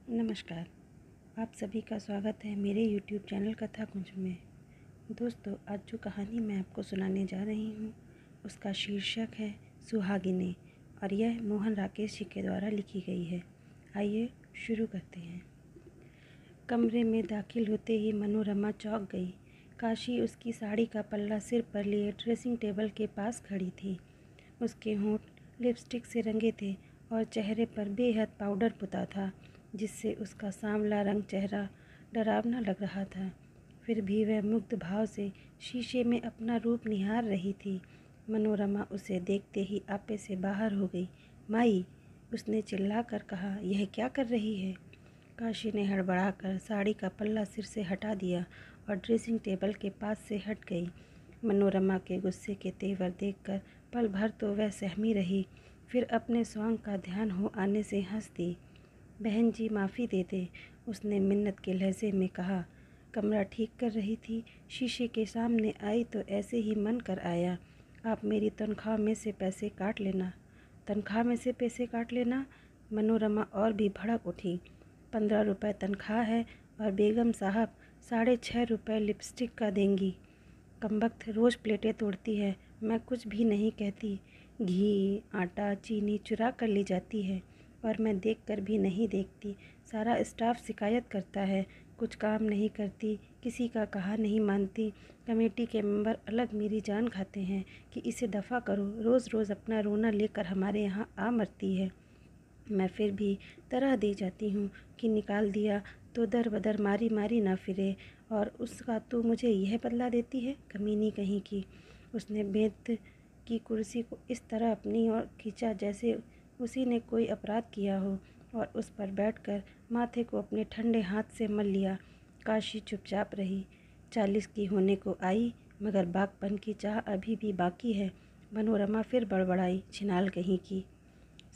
नमस्कार। आप सभी का स्वागत है मेरे YouTube चैनल कथा कुंज में। दोस्तों, आज जो कहानी मैं आपको सुनाने जा रही हूँ उसका शीर्षक है सुहागिनी और यह मोहन राकेश जी के द्वारा लिखी गई है। आइए शुरू करते हैं। कमरे में दाखिल होते ही मनोरमा चौंक गई। काशी उसकी साड़ी का पल्ला सिर पर लिए ड्रेसिंग टेबल के पास खड़ी थी। उसके होंठ लिपस्टिक से रंगे थे और चेहरे पर बेहद पाउडर पुता था, जिससे उसका सांवला रंग चेहरा डरावना लग रहा था। फिर भी वह मुग्ध भाव से शीशे में अपना रूप निहार रही थी। मनोरमा उसे देखते ही आपे से बाहर हो गई। माई, उसने चिल्लाकर कहा, यह क्या कर रही है? काशी ने हड़बड़ाकर साड़ी का पल्ला सिर से हटा दिया और ड्रेसिंग टेबल के पास से हट गई। मनोरमा के गुस्से के तेवर देखकर पल भर तो वह सहमी रही, फिर अपने स्वांग का ध्यान हो आने से हंस दी। बहन जी, माफ़ी दे दे, उसने मिन्नत के लहजे में कहा। कमरा ठीक कर रही थी, शीशे के सामने आई तो ऐसे ही मन कर आया, आप मेरी तनख्वाह में से पैसे काट लेना। तनख्वाह में से पैसे काट लेना? मनोरमा और भी भड़क उठी। 15 रुपये तनख्वाह है और बेगम साहब 6.5 रुपये लिपस्टिक का देंगी। कमबख्त रोज़ प्लेटें तोड़ती है, मैं कुछ भी नहीं कहती। घी, आटा, चीनी चुरा कर ली जाती है और मैं देखकर भी नहीं देखती। सारा स्टाफ शिकायत करता है, कुछ काम नहीं करती, किसी का कहा नहीं मानती। कमेटी के मेंबर अलग मेरी जान खाते हैं कि इसे दफ़ा करो, रोज़ रोज़ अपना रोना लेकर हमारे यहाँ आ मरती है। मैं फिर भी तरह दे जाती हूँ कि निकाल दिया तो दर बदर मारी मारी ना फिरे, और उसका तो मुझे यह बदला देती है, कमीनी कहीं की। उसने बेंत की कुर्सी को इस तरह अपनी ओर खींचा जैसे उसी ने कोई अपराध किया हो, और उस पर बैठकर माथे को अपने ठंडे हाथ से मल लिया। काशी चुपचाप रही। 40 की होने को आई, मगर बागपन की चाह अभी भी बाकी है। मनोरमा फिर बड़बड़ाई, छिनाल कहीं की।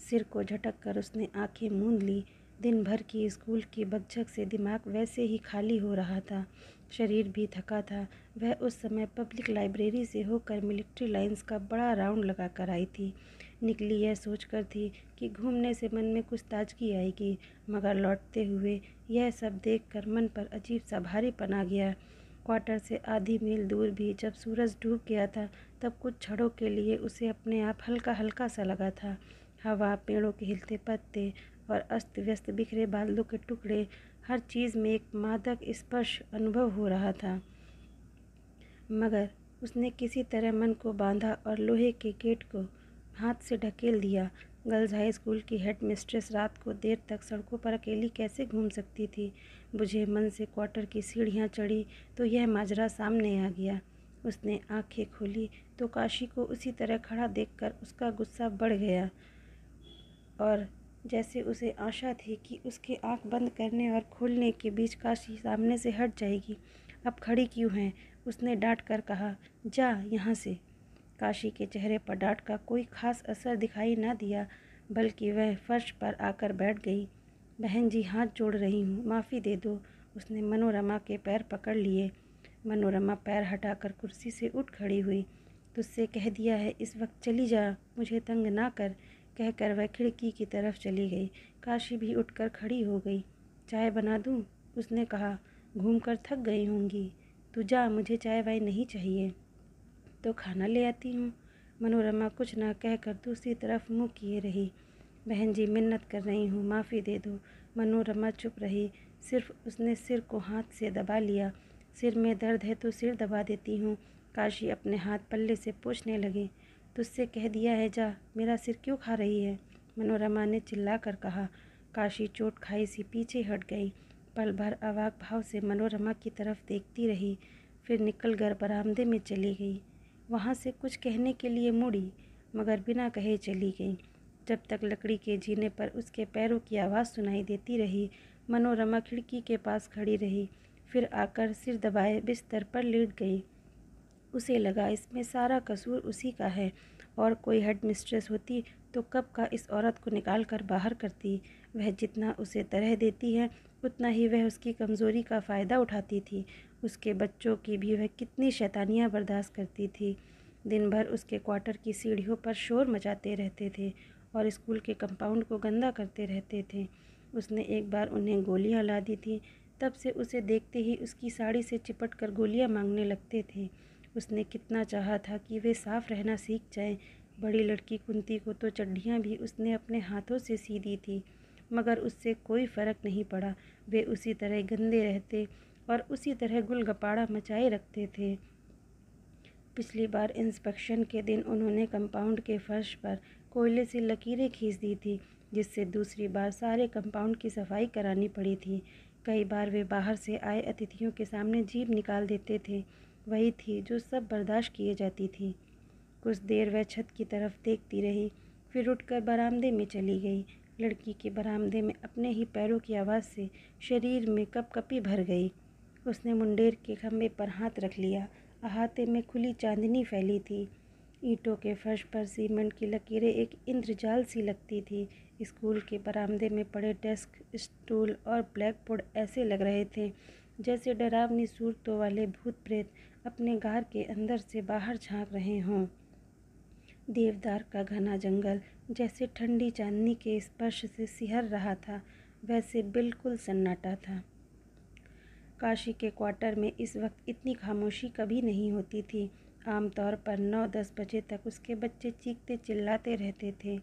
सिर को झटक कर उसने आंखें मूंद ली। दिन भर की स्कूल की बकझक से दिमाग वैसे ही खाली हो रहा था, शरीर भी थका था। वह उस समय पब्लिक लाइब्रेरी से होकर मिलिट्री लाइंस का बड़ा राउंड लगा कर आई थी। निकली यह सोचकर थी कि घूमने से मन में कुछ ताजगी आएगी, मगर लौटते हुए यह सब देखकर मन पर अजीब सा भारीपन आ गया। क्वार्टर से आधी मील दूर भी जब सूरज डूब गया था, तब कुछ क्षणों के लिए उसे अपने आप हल्का हल्का सा लगा था। हवा, पेड़ों के हिलते पत्ते और अस्त व्यस्त बिखरे बादलों के टुकड़े, हर चीज़ में एक मादक स्पर्श अनुभव हो रहा था। मगर उसने किसी तरह मन को बांधा और लोहे के गेट को हाथ से ढकेल दिया। गर्ल्स हाई स्कूल की हेड मिस्ट्रेस रात को देर तक सड़कों पर अकेली कैसे घूम सकती थी? बुझे मन से क्वार्टर की सीढ़ियाँ चढ़ी तो यह माजरा सामने आ गया। उसने आंखें खोली तो काशी को उसी तरह खड़ा देखकर उसका गुस्सा बढ़ गया, और जैसे उसे आशा थी कि उसके आंख बंद करने और खोलने के बीच काशी सामने से हट जाएगी। अब खड़ी क्यों है? उसने डांट कर कहा, जा यहाँ से। काशी के चेहरे पर डांट का कोई खास असर दिखाई ना दिया, बल्कि वह फर्श पर आकर बैठ गई। बहन जी, हाथ जोड़ रही हूँ, माफ़ी दे दो। उसने मनोरमा के पैर पकड़ लिए। मनोरमा पैर हटाकर कुर्सी से उठ खड़ी हुई। तुझसे कह दिया है इस वक्त चली जा, मुझे तंग ना कर, कहकर वह खिड़की की तरफ चली गई। काशी भी उठकर खड़ी हो गई। चाय बना दूँ? उसने कहा, घूमकर थक गई होंगी, तू जा, मुझे चाय वाय नहीं चाहिए। तो खाना ले आती हूँ। मनोरमा कुछ ना कहकर दूसरी तरफ मुँह किए रही। बहन जी, मिन्नत कर रही हूँ, माफ़ी दे दो। मनोरमा चुप रही। सिर्फ उसने सिर को हाथ से दबा लिया। सिर में दर्द है तो सिर दबा देती हूँ। काशी अपने हाथ पल्ले से पोंछने लगी। तुझसे कह दिया है, जा, मेरा सिर क्यों खा रही है? मनोरमा ने चिल्ला कर कहा। काशी चोट खाई सी पीछे हट गई। पल भर अवाक भाव से मनोरमा की तरफ देखती रही, फिर निकल कर बरामदे में चली गई। वहाँ से कुछ कहने के लिए मुड़ी, मगर बिना कहे चली गई। जब तक लकड़ी के जीने पर उसके पैरों की आवाज़ सुनाई देती रही, मनोरमा खिड़की के पास खड़ी रही, फिर आकर सिर दबाए बिस्तर पर लेट गई। उसे लगा इसमें सारा कसूर उसी का है, और कोई हेड मिस्ट्रेस होती तो कब का इस औरत को निकाल कर बाहर करती। वह जितना उसे तरह देती है, उतना ही वह उसकी कमज़ोरी का फ़ायदा उठाती थी। उसके बच्चों की भी वह कितनी शैतानियाँ बर्दाश्त करती थी। दिन भर उसके क्वार्टर की सीढ़ियों पर शोर मचाते रहते थे और स्कूल के कंपाउंड को गंदा करते रहते थे। उसने एक बार उन्हें गोलियां ला दी थी। तब से उसे देखते ही उसकी साड़ी से चिपट कर गोलियां मांगने लगते थे। उसने कितना चाहा था कि वे साफ रहना सीख जाएं। बड़ी लड़की कुंती को तो चड्डियाँ भी उसने अपने हाथों से सी दी थी, मगर उससे कोई फ़र्क नहीं पड़ा। वे उसी तरह गंदे रहते और उसी तरह गुलगपाड़ा मचाए रखते थे। पिछली बार इंस्पेक्शन के दिन उन्होंने कंपाउंड के फर्श पर कोयले से लकीरें खींच दी थी, जिससे दूसरी बार सारे कंपाउंड की सफाई करानी पड़ी थी। कई बार वे बाहर से आए अतिथियों के सामने जीभ निकाल देते थे। वही थी जो सब बर्दाश्त किए जाती थी। कुछ देर वह छत की तरफ देखती रही, फिर उठकर बरामदे में चली गई। लड़की के बरामदे में अपने ही पैरों की आवाज़ से शरीर में कपकपी भर गई। उसने मुंडेर के खंभे पर हाथ रख लिया। अहाते में खुली चांदनी फैली थी। ईंटों के फर्श पर सीमेंट की लकीरें एक इंद्रजाल सी लगती थी। स्कूल के बरामदे में पड़े डेस्क, स्टूल और ब्लैकबोर्ड ऐसे लग रहे थे जैसे डरावनी सूरतों वाले भूत प्रेत अपने गार के अंदर से बाहर झांक रहे हों। देवदार का घना जंगल जैसे ठंडी चांदनी के स्पर्श से सिहर रहा था, वैसे बिल्कुल सन्नाटा था। काशी के क्वार्टर में इस वक्त इतनी खामोशी कभी नहीं होती थी। आमतौर पर 9-10 बजे तक उसके बच्चे चीखते चिल्लाते रहते थे।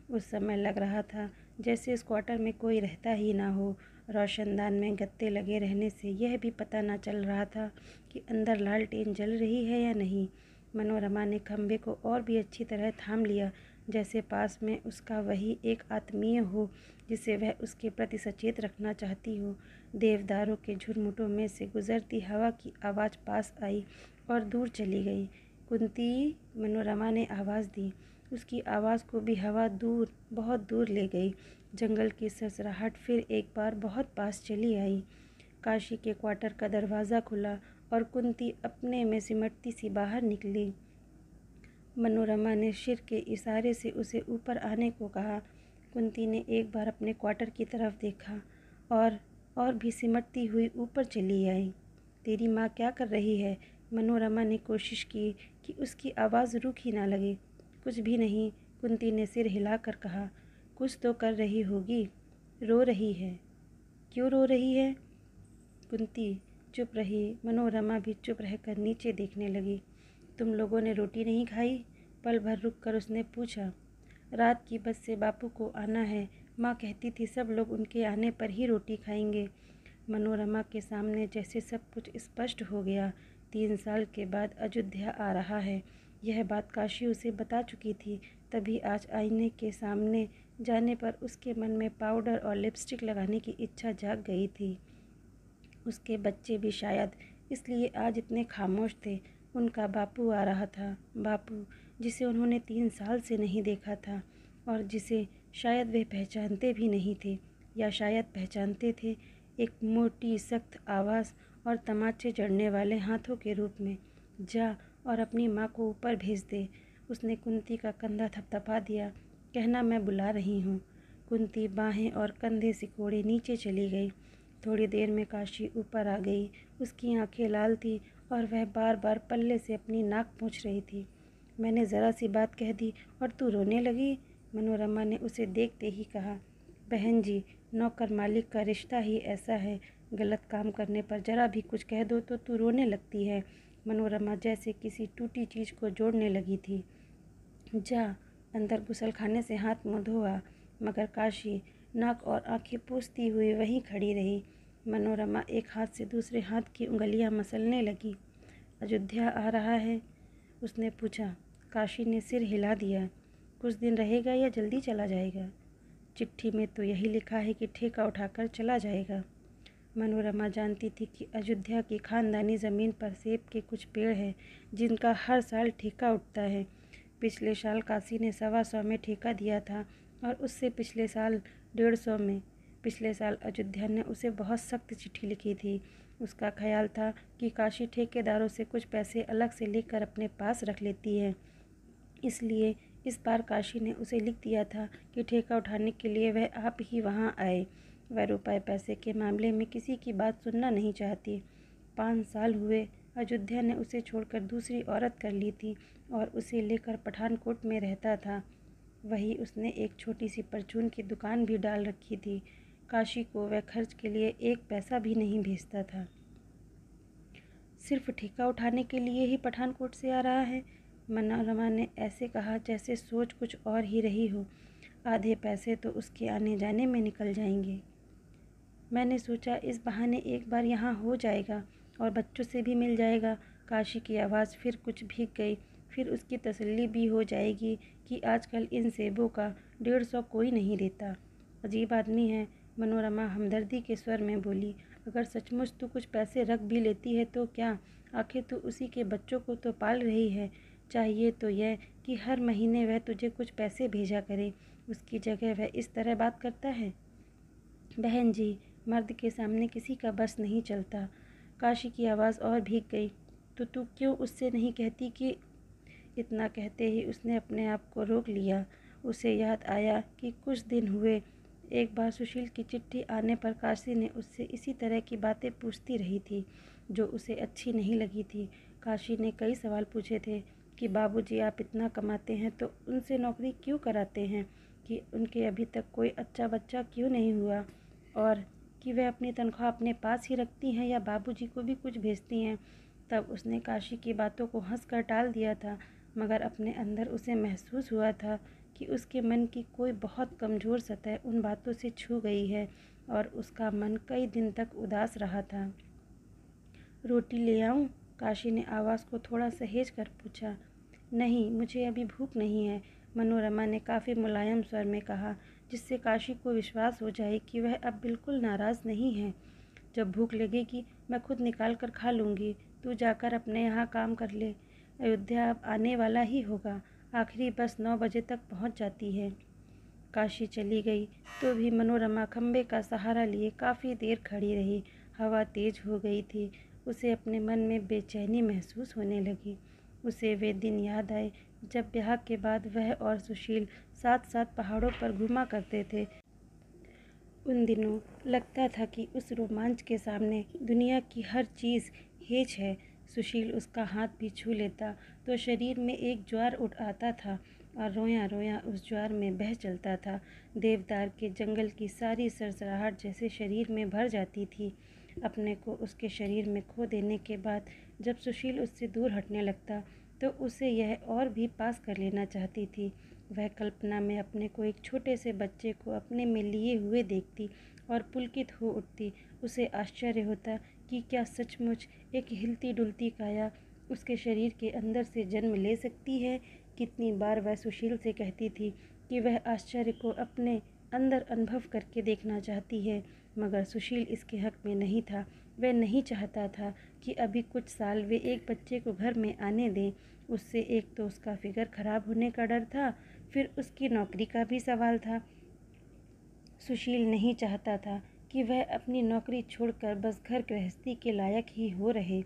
उस समय लग रहा था जैसे इस क्वार्टर में कोई रहता ही ना हो। रोशनदान में गत्ते लगे रहने से यह भी पता ना चल रहा था कि अंदर लालटेन जल रही है या नहीं। मनोरमा ने खंभे को और भी अच्छी तरह थाम लिया, जैसे पास में उसका वही एक आत्मीय हो जिसे वह उसके प्रति सचेत रखना चाहती हो। देवदारों के झुरमुटों में से गुजरती हवा की आवाज़ पास आई और दूर चली गई। कुंती, मनोरमा ने आवाज़ दी। उसकी आवाज़ को भी हवा दूर, बहुत दूर ले गई। जंगल की सरसराहट फिर एक बार बहुत पास चली आई। काशी के क्वार्टर का दरवाज़ा खुला और कुंती अपने में सिमटती सी बाहर निकली। मनोरमा ने सिर के इशारे से उसे ऊपर आने को कहा। कुंती ने एक बार अपने क्वार्टर की तरफ देखा और भी सिमटती हुई ऊपर चली आई। तेरी माँ क्या कर रही है? मनोरमा ने कोशिश की कि उसकी आवाज़ रूखी ना लगे। कुछ भी नहीं, कुंती ने सिर हिलाकर कहा। कुछ तो कर रही होगी। रो रही है। क्यों रो रही है? कुंती चुप रही। मनोरमा भी चुप रहकर नीचे देखने लगी। तुम लोगों ने रोटी नहीं खाई? पल भर रुककर उसने पूछा। रात की बस से बापू को आना है। माँ कहती थी सब लोग उनके आने पर ही रोटी खाएंगे। मनोरमा के सामने जैसे सब कुछ स्पष्ट हो गया। 3 साल के बाद अयोध्या आ रहा है, यह बात काशी उसे बता चुकी थी। तभी आज आईने के सामने जाने पर उसके मन में पाउडर और लिपस्टिक लगाने की इच्छा जाग गई थी। उसके बच्चे भी शायद इसलिए आज इतने खामोश थे। उनका बापू आ रहा था, बापू जिसे उन्होंने 3 साल से नहीं देखा था और जिसे शायद वे पहचानते भी नहीं थे, या शायद पहचानते थे, एक मोटी सख्त आवाज़ और तमाचे जड़ने वाले हाथों के रूप में। जा और अपनी माँ को ऊपर भेज दे। उसने कुंती का कंधा थपथपा दिया। कहना मैं बुला रही हूँ। कुंती बाहें और कंधे सिकोड़े नीचे चली गई। थोड़ी देर में काशी ऊपर आ गई। उसकी आंखें लाल थी और वह बार बार पल्ले से अपनी नाक पोंछ रही थी। मैंने ज़रा सी बात कह दी और तू रोने लगी? मनोरमा ने उसे देखते ही कहा। बहन जी, नौकर मालिक का रिश्ता ही ऐसा है। गलत काम करने पर ज़रा भी कुछ कह दो तो तू रोने लगती है। मनोरमा जैसे किसी टूटी चीज़ को जोड़ने लगी थी। जा अंदर गुसलखाने से हाथ मुँह धो आ। मगर काशी नाक और आंखें पोंछती हुई वहीं खड़ी रही। मनोरमा एक हाथ से दूसरे हाथ की उंगलियां मसलने लगी। अयोध्या आ रहा है? उसने पूछा। काशी ने सिर हिला दिया। कुछ दिन रहेगा या जल्दी चला जाएगा? चिट्ठी में तो यही लिखा है कि ठेका उठाकर चला जाएगा। मनोरमा जानती थी कि अयोध्या की खानदानी ज़मीन पर सेब के कुछ पेड़ हैं जिनका हर साल ठेका उठता है। पिछले साल काशी ने 125 में ठेका दिया था और उससे पिछले साल 150 में। पिछले साल अयोध्या ने उसे बहुत सख्त चिट्ठी लिखी थी। उसका ख्याल था कि काशी ठेकेदारों से कुछ पैसे अलग से लेकर अपने पास रख लेती है, इसलिए इस बार काशी ने उसे लिख दिया था कि ठेका उठाने के लिए वह आप ही वहाँ आए। वह रुपए पैसे के मामले में किसी की बात सुनना नहीं चाहती। 5 साल हुए अयोध्या ने उसे छोड़कर दूसरी औरत कर ली थी और उसे लेकर पठानकोट में रहता था। वही उसने एक छोटी सी परचून की दुकान भी डाल रखी थी। काशी को वह खर्च के लिए एक पैसा भी नहीं भेजता था। सिर्फ ठेका उठाने के लिए ही पठानकोट से आ रहा है। मनोरमा ने ऐसे कहा जैसे सोच कुछ और ही रही हो। आधे पैसे तो उसके आने जाने में निकल जाएंगे। मैंने सोचा इस बहाने एक बार यहाँ हो जाएगा और बच्चों से भी मिल जाएगा। काशी की आवाज़ फिर कुछ भीग गई। फिर उसकी तसल्ली भी हो जाएगी कि आजकल इन सेबों का 150 कोई नहीं देता। अजीब आदमी है, मनोरमा हमदर्दी के स्वर में बोली। अगर सचमुच तू कुछ पैसे रख भी लेती है तो क्या, आखिर तू उसी के बच्चों को तो पाल रही है। चाहिए तो यह कि हर महीने वह तुझे कुछ पैसे भेजा करे। उसकी जगह वह इस तरह बात करता है। बहन जी, मर्द के सामने किसी का बस नहीं चलता। काशी की आवाज़ और भीग गई। तो तू क्यों उससे नहीं कहती कि। इतना कहते ही उसने अपने आप को रोक लिया। उसे याद आया कि कुछ दिन हुए एक बार सुशील की चिट्ठी आने पर काशी ने उससे इसी तरह की बातें पूछती रही थी जो उसे अच्छी नहीं लगी थी। काशी ने कई सवाल पूछे थे कि बाबूजी आप इतना कमाते हैं तो उनसे नौकरी क्यों कराते हैं, कि उनके अभी तक कोई अच्छा बच्चा क्यों नहीं हुआ, और कि वह अपनी तनख्वाह अपने पास ही रखती हैं या बाबूजी को भी कुछ भेजती हैं। तब उसने काशी की बातों को हंसकर टाल दिया था, मगर अपने अंदर उसे महसूस हुआ था कि उसके मन की कोई बहुत कमज़ोर सतह उन बातों से छू गई है और उसका मन कई दिन तक उदास रहा था। रोटी ले आऊं? काशी ने आवाज़ को थोड़ा सहेज कर पूछा। नहीं, मुझे अभी भूख नहीं है, मनोरमा ने काफ़ी मुलायम स्वर में कहा, जिससे काशी को विश्वास हो जाए कि वह अब बिल्कुल नाराज़ नहीं है। जब भूख लगेगी मैं खुद निकाल कर खा लूँगी। तू जाकर अपने यहाँ काम कर ले। अयोध्या अब आने वाला ही होगा। आखिरी बस 9 बजे तक पहुँच जाती है। काशी चली गई तो भी मनोरमा खंबे का सहारा लिए काफ़ी देर खड़ी रही। हवा तेज हो गई थी। उसे अपने मन में बेचैनी महसूस होने लगी। उसे वे दिन याद आए जब ब्याह के बाद वह और सुशील साथ साथ पहाड़ों पर घूमा करते थे। उन दिनों लगता था कि उस रोमांच के सामने दुनिया की हर चीज़ हेज है। सुशील उसका हाथ भी छू लेता तो शरीर में एक ज्वार उठ आता था और रोया रोया उस ज्वार में बह चलता था। देवदार के जंगल की सारी सरसराहट जैसे शरीर में भर जाती थी। अपने को उसके शरीर में खो देने के बाद जब सुशील उससे दूर हटने लगता तो उसे यह और भी पास कर लेना चाहती थी। वह कल्पना में अपने को एक छोटे से बच्चे को अपने में लिए हुए देखती और पुलकित हो उठती। उसे आश्चर्य होता कि क्या सचमुच एक हिलती डुलती काया उसके शरीर के अंदर से जन्म ले सकती है। कितनी बार वह सुशील से कहती थी कि वह आश्चर्य को अपने अंदर अनुभव करके देखना चाहती है, मगर सुशील इसके हक में नहीं था। वह नहीं चाहता था कि अभी कुछ साल वे एक बच्चे को घर में आने दें। उससे एक तो उसका फिगर खराब होने का डर था, फिर उसकी नौकरी का भी सवाल था। सुशील नहीं चाहता था कि वह अपनी नौकरी छोड़कर बस घर गृहस्थी के लायक ही हो रहे।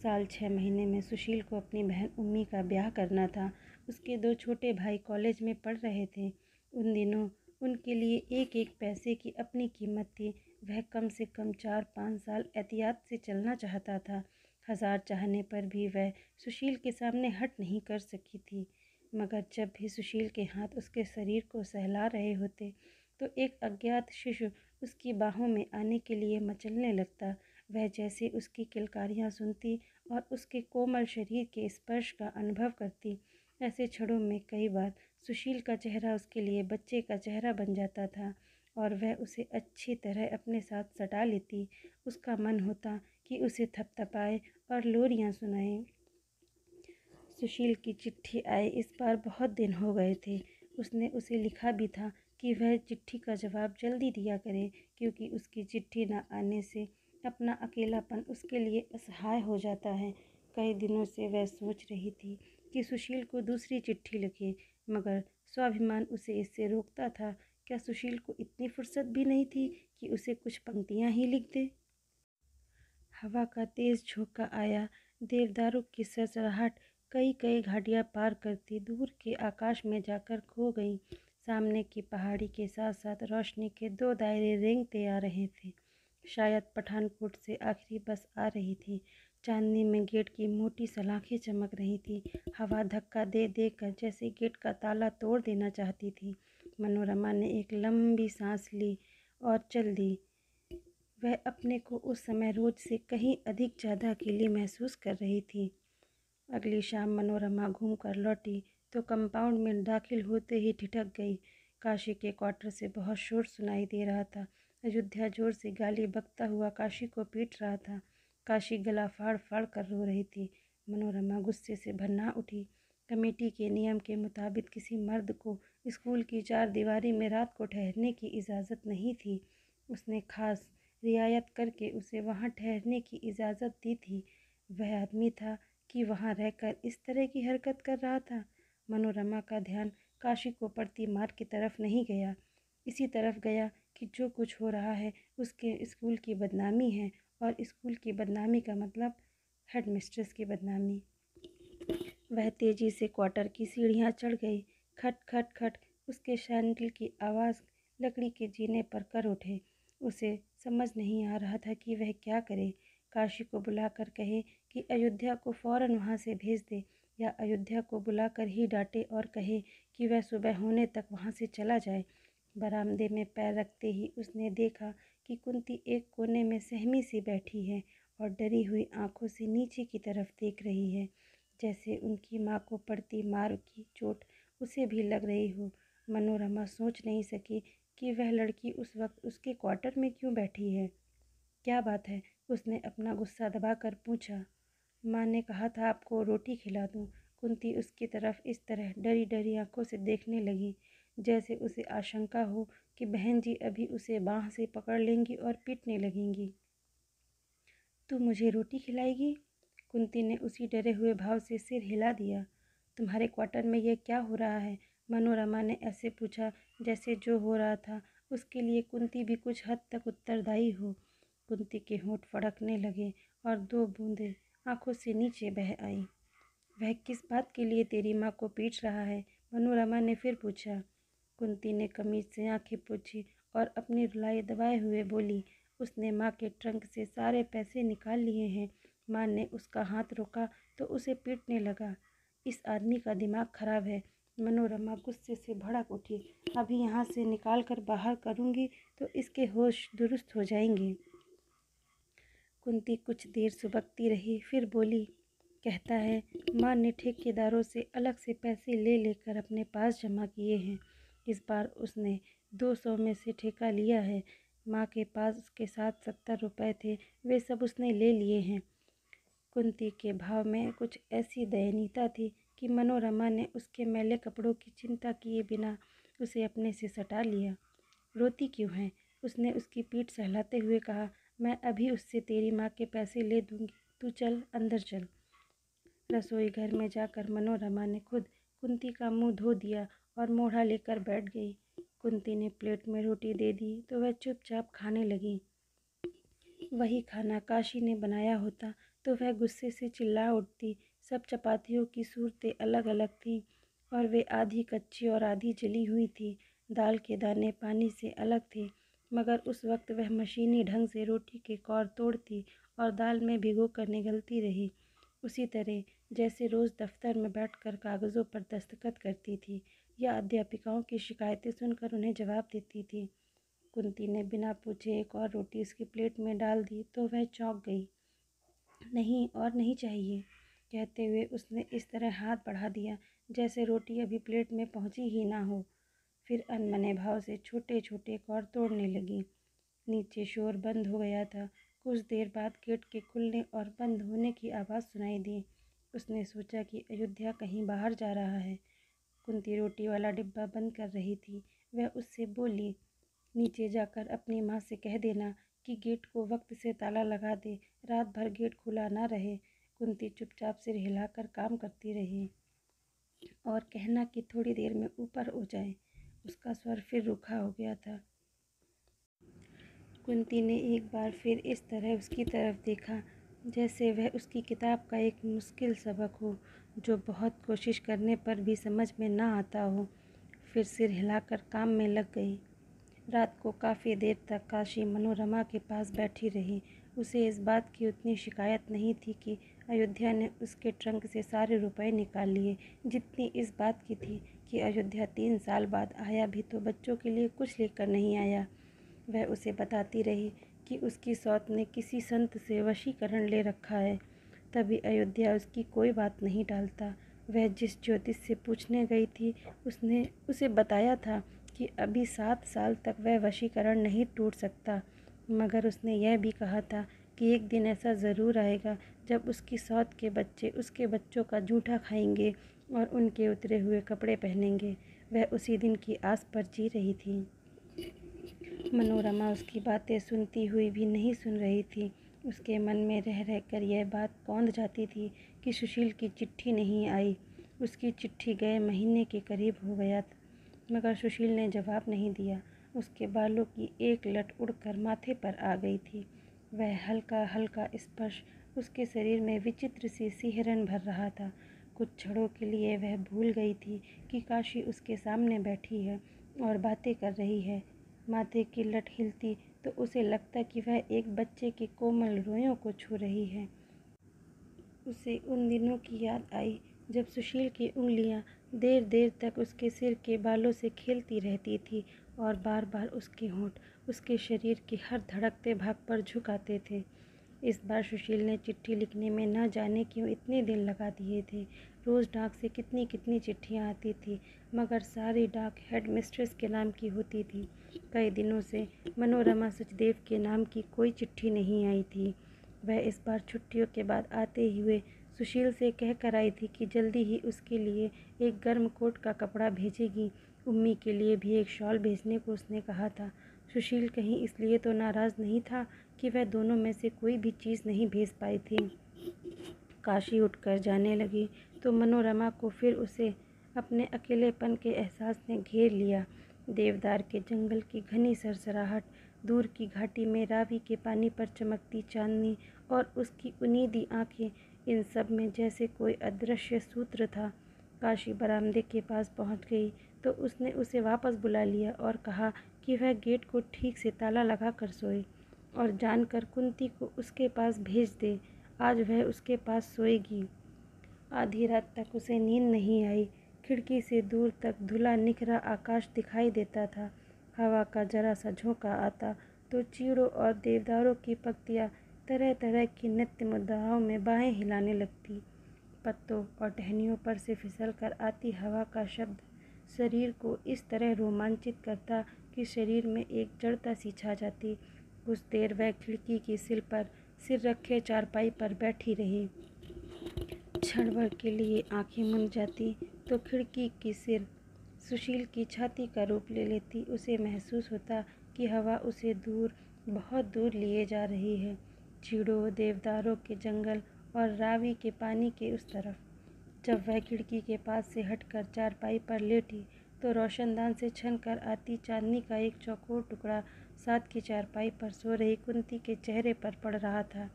साल 6 महीने में सुशील को अपनी बहन उम्मी का ब्याह करना था। उसके 2 छोटे भाई कॉलेज में पढ़ रहे थे। उन दिनों उनके लिए एक एक पैसे की अपनी कीमत थी। वह कम से कम 4-5 साल एहतियात से चलना चाहता था। हजार चाहने पर भी वह सुशील के सामने हट नहीं कर सकी थी। मगर जब भी सुशील के हाथ उसके शरीर को सहला रहे होते तो एक अज्ञात शिशु उसकी बाहों में आने के लिए मचलने लगता। वह जैसे उसकी किलकारियाँ सुनती और उसके कोमल शरीर के स्पर्श का अनुभव करती। ऐसे क्षणों में कई बार सुशील का चेहरा उसके लिए बच्चे का चेहरा बन जाता था और वह उसे अच्छी तरह अपने साथ सटा लेती। उसका मन होता कि उसे थपथपाए और लोरियाँ सुनाए। सुशील की चिट्ठी आए इस बार बहुत दिन हो गए थे। उसने उसे लिखा भी था कि वह चिट्ठी का जवाब जल्दी दिया करे, क्योंकि उसकी चिट्ठी न आने से अपना अकेलापन उसके लिए असहाय हो जाता है। कई दिनों से वह सोच रही थी कि सुशील को दूसरी चिट्ठी लिखे, मगर स्वाभिमान उसे इससे रोकता था। क्या सुशील को इतनी फुर्सत भी नहीं थी कि उसे कुछ पंक्तियाँ ही लिख दे। हवा का तेज़ झोंका आया। देवदारों की सरसराहट कई कई घाटियाँ पार करती दूर के आकाश में जाकर खो गई। सामने की पहाड़ी के साथ साथ रोशनी के 2 दायरे रेंगते आ रहे थे। शायद पठानकोट से आखिरी बस आ रही थी। चांदनी में गेट की मोटी सलाखें चमक रही थी। हवा धक्का दे दे कर जैसे गेट का ताला तोड़ देना चाहती थी। मनोरमा ने एक लंबी सांस ली और चल दी। वह अपने को उस समय रोज से कहीं अधिक ज़्यादा अकेली महसूस कर रही थी। अगली शाम मनोरमा घूम कर लौटी तो कंपाउंड में दाखिल होते ही ठिठक गई। काशी के क्वार्टर से बहुत शोर सुनाई दे रहा था। अयोध्या जोर से गाली बकता हुआ काशी को पीट रहा था। काशी गला फाड़ फाड़ कर रो रही थी। मनोरमा गुस्से से भन्ना उठी। कमेटी के नियम के मुताबिक किसी मर्द को स्कूल की चार दीवारी में रात को ठहरने की इजाज़त नहीं थी। उसने खास रियायत करके उसे वहाँ ठहरने की इजाज़त दी थी। वह आदमी था कि वहाँ रहकर इस तरह की हरकत कर रहा था। मनोरमा का ध्यान काशी को पड़ती मार की तरफ नहीं गया, इसी तरफ गया कि जो कुछ हो रहा है उसके स्कूल की बदनामी है, और स्कूल की बदनामी का मतलब हेड मिस्ट्रेस की बदनामी। वह तेजी से क्वार्टर की सीढ़ियाँ चढ़ गई। खट खट खट उसके सैंडल की आवाज़ लकड़ी के जीने पर कर उठे। उसे समझ नहीं आ रहा था कि वह क्या करे। काशी को बुलाकर कहे कि अयोध्या को फ़ौरन वहाँ से भेज दे, या अयोध्या को बुलाकर ही डांटे और कहे कि वह सुबह होने तक वहाँ से चला जाए। बरामदे में पैर रखते ही उसने देखा कि कुंती एक कोने में सहमी सी बैठी है और डरी हुई आंखों से नीचे की तरफ देख रही है, जैसे उनकी माँ को पड़ती मार की चोट उसे भी लग रही हो। मनोरमा सोच नहीं सकी कि वह लड़की उस वक्त उसके क्वार्टर में क्यों बैठी है। क्या बात है? उसने अपना गुस्सा दबाकर पूछा। माँ ने कहा था आपको रोटी खिला दूँ। कुंती उसकी तरफ इस तरह डरी डरी आंखों से देखने लगी, जैसे उसे आशंका हो कि बहन जी अभी उसे बाँह से पकड़ लेंगी और पीटने लगेंगी। तू मुझे रोटी खिलाएगी? कुंती ने उसी डरे हुए भाव से सिर हिला दिया। तुम्हारे क्वार्टर में यह क्या हो रहा है? मनोरमा ने ऐसे पूछा जैसे जो हो रहा था उसके लिए कुंती भी कुछ हद तक उत्तरदायी हो। कुंती के होंठ फड़कने लगे और दो बूंदें आंखों से नीचे बह आईं। वह किस बात के लिए तेरी माँ को पीट रहा है? मनोरमा ने फिर पूछा। कुंती ने कमीज से आंखें पोंछी और अपनी रुलाई दबाए हुए बोली, उसने माँ के ट्रंक से सारे पैसे निकाल लिए हैं। माँ ने उसका हाथ रोका तो उसे पीटने लगा। इस आदमी का दिमाग खराब है। मनोरमा गुस्से से भड़क उठी। अभी यहाँ से निकाल कर बाहर करूँगी तो इसके होश दुरुस्त हो जाएंगे। कुंती कुछ देर सुबकती रही, फिर बोली, कहता है माँ ने ठेकेदारों से अलग से पैसे ले लेकर अपने पास जमा किए हैं। इस बार उसने 200 में से ठेका लिया है। माँ के पास उसके साथ 70 रुपये थे, वे सब उसने ले लिए हैं। कुंती के भाव में कुछ ऐसी दयनीयता थी कि मनोरमा ने उसके मैले कपड़ों की चिंता किए बिना उसे अपने से सटा लिया। रोती क्यों है? उसने उसकी पीठ सहलाते हुए कहा। मैं अभी उससे तेरी माँ के पैसे ले दूंगी, तू चल अंदर चल। रसोई घर में जाकर मनोरमा ने खुद कुंती का मुंह धो दिया और मोढ़ा लेकर बैठ गई। कुंती ने प्लेट में रोटी दे दी तो वह चुपचाप खाने लगी। वही खाना काशी ने बनाया होता तो वह गुस्से से चिल्ला उठती। सब चपातियों की सूरतें अलग अलग थीं और वे आधी कच्ची और आधी जली हुई थी। दाल के दाने पानी से अलग थे, मगर उस वक्त वह मशीनी ढंग से रोटी के कौर तोड़ती और दाल में भिगो कर निगलती रही, उसी तरह जैसे रोज़ दफ्तर में बैठकर कागज़ों पर दस्तखत करती थी या अध्यापिकाओं की शिकायतें सुनकर उन्हें जवाब देती थी। कुंती ने बिना पूछे एक और रोटी उसकी प्लेट में डाल दी तो वह चौंक गई। नहीं, और नहीं चाहिए, कहते हुए उसने इस तरह हाथ बढ़ा दिया जैसे रोटी अभी प्लेट में पहुंची ही ना हो। फिर अनमने भाव से छोटे छोटे कौर तोड़ने लगी। नीचे शोर बंद हो गया था। कुछ देर बाद गेट के खुलने और बंद होने की आवाज़ सुनाई दी। उसने सोचा कि अयोध्या कहीं बाहर जा रहा है। कुंती रोटी वाला डिब्बा बंद कर रही थी। वह उससे बोली, नीचे जाकर अपनी माँ से कह देना कि गेट को वक्त से ताला लगा दे, रात भर गेट खुला ना रहे। कुंती चुपचाप सिर हिलाकर काम करती रही और कहना कि थोड़ी देर में ऊपर हो जाए। उसका स्वर फिर रूखा हो गया था। कुंती ने एक बार फिर इस तरह उसकी तरफ देखा जैसे वह उसकी किताब का एक मुश्किल सबक हो जो बहुत कोशिश करने पर भी समझ में ना आता हो। फिर सिर हिलाकर काम में लग गई। रात को काफ़ी देर तक काशी मनोरमा के पास बैठी रही। उसे इस बात की उतनी शिकायत नहीं थी कि अयोध्या ने उसके ट्रंक से सारे रुपए निकाल लिए, जितनी इस बात की थी कि अयोध्या 3 साल बाद आया भी तो बच्चों के लिए कुछ लेकर नहीं आया। वह उसे बताती रही कि उसकी सौत ने किसी संत से वशीकरण ले रखा है। तभी अयोध्या उसकी कोई बात नहीं टालता। वह जिस ज्योतिष से पूछने गई थी उसने उसे बताया था कि अभी 7 साल तक वह वशीकरण नहीं टूट सकता, मगर उसने यह भी कहा था कि एक दिन ऐसा ज़रूर आएगा जब उसकी सौत के बच्चे उसके बच्चों का जूठा खाएंगे और उनके उतरे हुए कपड़े पहनेंगे। वह उसी दिन की आस पर जी रही थी। मनोरमा उसकी बातें सुनती हुई भी नहीं सुन रही थी। उसके मन में रह रहकर यह बात कौंध जाती थी कि सुशील की चिट्ठी नहीं आई। उसकी चिट्ठी गए महीने के करीब हो गया था, मगर सुशील ने जवाब नहीं दिया। उसके बालों की एक लट उड़कर माथे पर आ गई थी। वह हल्का हल्का स्पर्श उसके शरीर में विचित्र सी सिहरन भर रहा था। कुछ क्षणों के लिए वह भूल गई थी कि काशी उसके सामने बैठी है और बातें कर रही है। माथे की लट हिलती तो उसे लगता कि वह एक बच्चे के कोमल रोयों को छू रही है। उसे उन दिनों की याद आई जब सुशील की उंगलियां देर देर तक उसके सिर के बालों से खेलती रहती थी और बार बार उसके होंठ उसके शरीर के हर धड़कते भाग पर झुकाते थे। इस बार सुशील ने चिट्ठी लिखने में न जाने क्यों इतने दिन लगा दिए थे। रोज़ डाक से कितनी कितनी चिट्ठियाँ आती थी, मगर सारी डाक हेड मिस्ट्रेस के नाम की होती थी। कई दिनों से मनोरमा सचदेव के नाम की कोई चिट्ठी नहीं आई थी। वह इस बार छुट्टियों के बाद आते हुए सुशील से कह कर आई थी कि जल्दी ही उसके लिए एक गर्म कोट का कपड़ा भेजेगी। उम्मी के लिए भी एक शॉल भेजने को उसने कहा था। सुशील कहीं इसलिए तो नाराज़ नहीं था कि वह दोनों में से कोई भी चीज़ नहीं भेज पाई थी। काशी उठकर जाने लगी तो मनोरमा को फिर उसे अपने अकेलेपन के एहसास ने घेर लिया। देवदार के जंगल की घनी सरसराहट, दूर की घाटी में रावी के पानी पर चमकती चांदनी और उसकी उनीदी आंखें, इन सब में जैसे कोई अदृश्य सूत्र था। काशी बरामदे के पास पहुंच गई तो उसने उसे वापस बुला लिया और कहा कि वह गेट को ठीक से ताला लगा कर सोए और जानकर कुंती को उसके पास भेज दे। आज वह उसके पास सोएगी। आधी रात तक उसे नींद नहीं आई। खिड़की से दूर तक धुला निखरा आकाश दिखाई देता था। हवा का जरा सा झोंका आता तो चीड़ों और देवदारों की पत्तियां तरह तरह की नृत्य मुद्राओं में बाहें हिलाने लगती। पत्तों और टहनियों पर से फिसल कर आती हवा का शब्द शरीर को इस तरह रोमांचित करता कि शरीर में एक जड़ता सी छा जाती। कुछ देर वह खिड़की की सिल पर सिर रखे चारपाई पर बैठी रही। क्षण भर के लिए आंखें मूंद जाती तो खिड़की की सिर सुशील की छाती का रूप ले लेती। उसे महसूस होता कि हवा उसे दूर, बहुत दूर लिए जा रही है, चीड़ों, देवदारों के जंगल और रावी के पानी के उस तरफ। जब वह खिड़की के पास से हटकर चारपाई पर लेटी तो रोशनदान से छन कर आती चांदनी का एक चौकोर टुकड़ा साथ की चारपाई पर सो रही कुंती के चेहरे पर पड़ रहा था।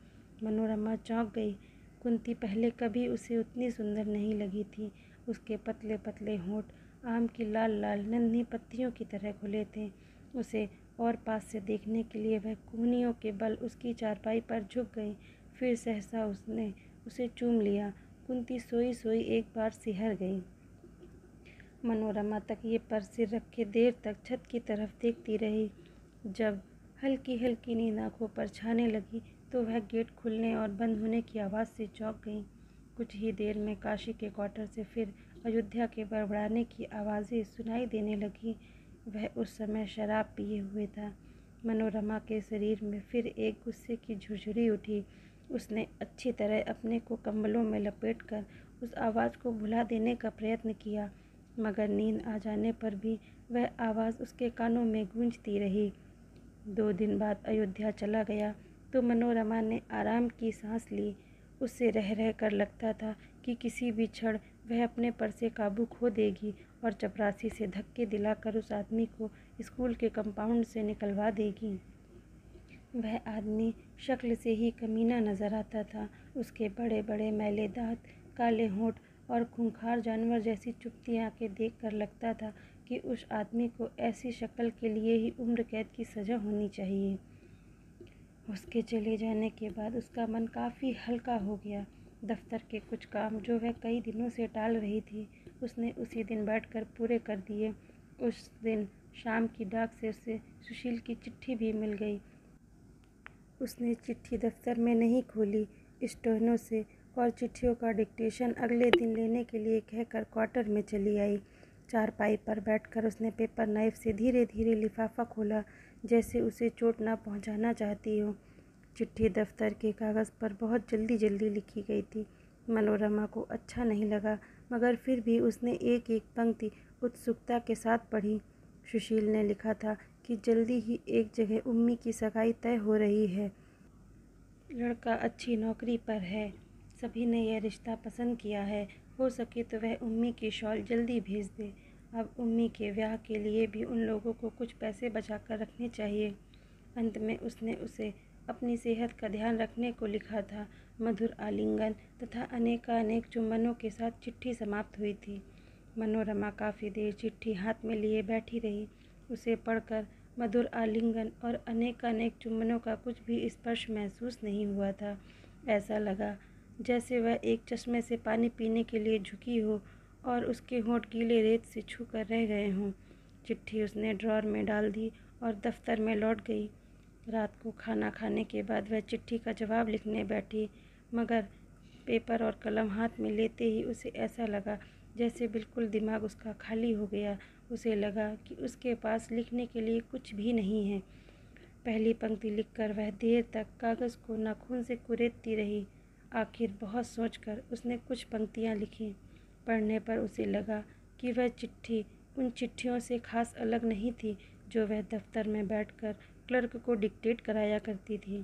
मनोरमा चौंक गई। कुंती पहले कभी उसे उतनी सुंदर नहीं लगी थी। उसके पतले पतले होंठ आम की लाल लाल नन्ही पत्तियों की तरह खुले थे। उसे और पास से देखने के लिए वह कोहनियों के बल उसकी चारपाई पर झुक गई। फिर सहसा उसने उसे चूम लिया। कुंती सोई सोई एक बार सिहर गई। मनोरमा तकिए पर सिर रखे देर तक छत की तरफ देखती रही। जब हल्की हल्की नींद आंखों पर छाने लगी तो वह गेट खुलने और बंद होने की आवाज़ से चौंक गई। कुछ ही देर में काशी के क्वार्टर से फिर अयोध्या के बड़बड़ाने की आवाज़ें सुनाई देने लगी। वह उस समय शराब पिए हुए था। मनोरमा के शरीर में फिर एक गुस्से की झुरझुरी उठी। उसने अच्छी तरह अपने को कंबलों में लपेटकर उस आवाज़ को भुला देने का प्रयत्न किया, मगर नींद आ जाने पर भी वह आवाज़ उसके कानों में गूंजती रही। 2 दिन बाद अयोध्या चला गया तो मनोरमा ने आराम की सांस ली। उससे रह रह कर लगता था कि किसी भी क्षण वह अपने पर से काबू खो देगी और चपरासी से धक्के दिलाकर उस आदमी को स्कूल के कंपाउंड से निकलवा देगी। वह आदमी शक्ल से ही कमीना नजर आता था। उसके बड़े बड़े मैले दांत, काले होंठ और खूंखार जानवर जैसी चुभती आंखें देखकर लगता था कि उस आदमी को ऐसी शक्ल के लिए ही उम्र कैद की सज़ा होनी चाहिए। उसके चले जाने के बाद उसका मन काफ़ी हल्का हो गया। दफ्तर के कुछ काम जो वह कई दिनों से टाल रही थी उसने उसी दिन बैठकर पूरे कर दिए। उस दिन शाम की डाक से उसे सुशील की चिट्ठी भी मिल गई। उसने चिट्ठी दफ्तर में नहीं खोली, स्टोनों से और चिट्ठियों का डिक्टेशन अगले दिन लेने के लिए कहकर क्वार्टर में चली आई। चारपाई पर बैठकर उसने पेपर नाइफ से धीरे धीरे लिफाफा खोला, जैसे उसे चोट ना पहुंचाना चाहती हो। चिट्ठी दफ्तर के कागज़ पर बहुत जल्दी जल्दी लिखी गई थी। मनोरमा को अच्छा नहीं लगा, मगर फिर भी उसने एक एक पंक्ति उत्सुकता के साथ पढ़ी। सुशील ने लिखा था कि जल्दी ही एक जगह उम्मी की सगाई तय हो रही है। लड़का अच्छी नौकरी पर है। सभी ने यह रिश्ता पसंद किया है। हो सके तो वह उम्मी की शॉल जल्दी भेज दे। अब उम्मी के ब्याह के लिए भी उन लोगों को कुछ पैसे बचा कर रखने चाहिए। अंत में उसने उसे अपनी सेहत का ध्यान रखने को लिखा था। मधुर आलिंगन तथा अनेकानेक चुंबनों के साथ चिट्ठी समाप्त हुई थी। मनोरमा काफ़ी देर चिट्ठी हाथ में लिए बैठी रही। उसे पढ़कर मधुर आलिंगन और अनेकानेक चुंबनों का कुछ भी स्पर्श महसूस नहीं हुआ था। ऐसा लगा जैसे वह एक चश्मे से पानी पीने के लिए झुकी हो और उसके होंठ गीले रेत से छू कर रह गए हों। चिट्ठी उसने ड्रॉर में डाल दी और दफ्तर में लौट गई। रात को खाना खाने के बाद वह चिट्ठी का जवाब लिखने बैठी, मगर पेपर और कलम हाथ में लेते ही उसे ऐसा लगा जैसे बिल्कुल दिमाग उसका खाली हो गया। उसे लगा कि उसके पास लिखने के लिए कुछ भी नहीं है। पहली पंक्ति लिखकर वह देर तक कागज़ को नाखून से कुरेदती रही। आखिर बहुत सोचकर उसने कुछ पंक्तियाँ लिखीं। पढ़ने पर उसे लगा कि वह चिट्ठी उन चिट्ठियों से खास अलग नहीं थी जो वह दफ्तर में बैठकर क्लर्क को डिक्टेट कराया करती थी।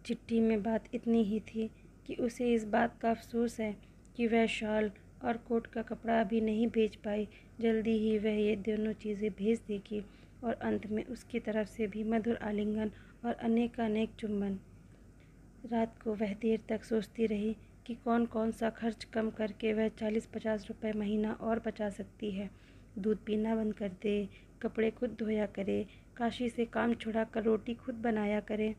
चिट्ठी में बात इतनी ही थी कि उसे इस बात का अफसोस है कि वह शॉल और कोट का कपड़ा अभी नहीं भेज पाई। जल्दी ही वह ये दोनों चीज़ें भेज देगी और अंत में उसकी तरफ से भी मधुर आलिंगन और अनेकानेक चुंबन। रात को वह देर तक सोचती रही कि कौन कौन सा खर्च कम करके वह 40-50 रुपये महीना और बचा सकती है। दूध पीना बंद कर दे, कपड़े खुद धोया करे, काशी से काम छुड़ा कर रोटी खुद बनाया करे।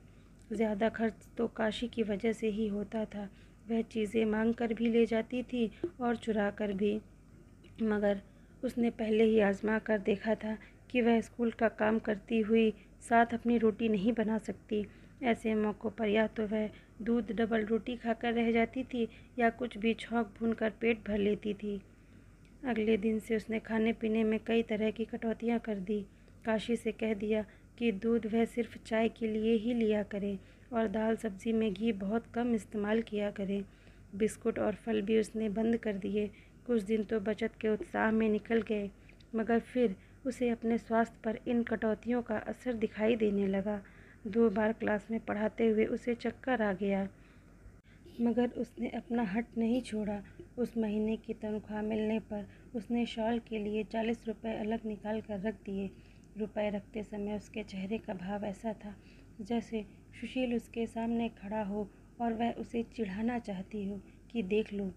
ज़्यादा खर्च तो काशी की वजह से ही होता था। वह चीज़ें मांग कर भी ले जाती थी और चुरा कर भी, मगर उसने पहले ही आजमा कर देखा था कि वह स्कूल का काम करती हुई साथ अपनी रोटी नहीं बना सकती। ऐसे मौक़ों पर या तो वह दूध डबल रोटी खाकर रह जाती थी या कुछ भी छौंक भून कर पेट भर लेती थी। अगले दिन से उसने खाने पीने में कई तरह की कटौतियाँ कर दी। काशी से कह दिया कि दूध वह सिर्फ चाय के लिए ही लिया करे और दाल सब्ज़ी में घी बहुत कम इस्तेमाल किया करे। बिस्कुट और फल भी उसने बंद कर दिए। कुछ दिन तो बचत के उत्साह में निकल गए, मगर फिर उसे अपने स्वास्थ्य पर इन कटौतियों का असर दिखाई देने लगा। 2 बार क्लास में पढ़ाते हुए उसे चक्कर आ गया, मगर उसने अपना हट नहीं छोड़ा। उस महीने की तनख्वाह मिलने पर उसने शॉल के लिए 40 रुपये अलग निकाल कर रख दिए। रुपए रखते समय उसके चेहरे का भाव ऐसा था जैसे सुशील उसके सामने खड़ा हो और वह उसे चिढ़ाना चाहती हो कि देख लो,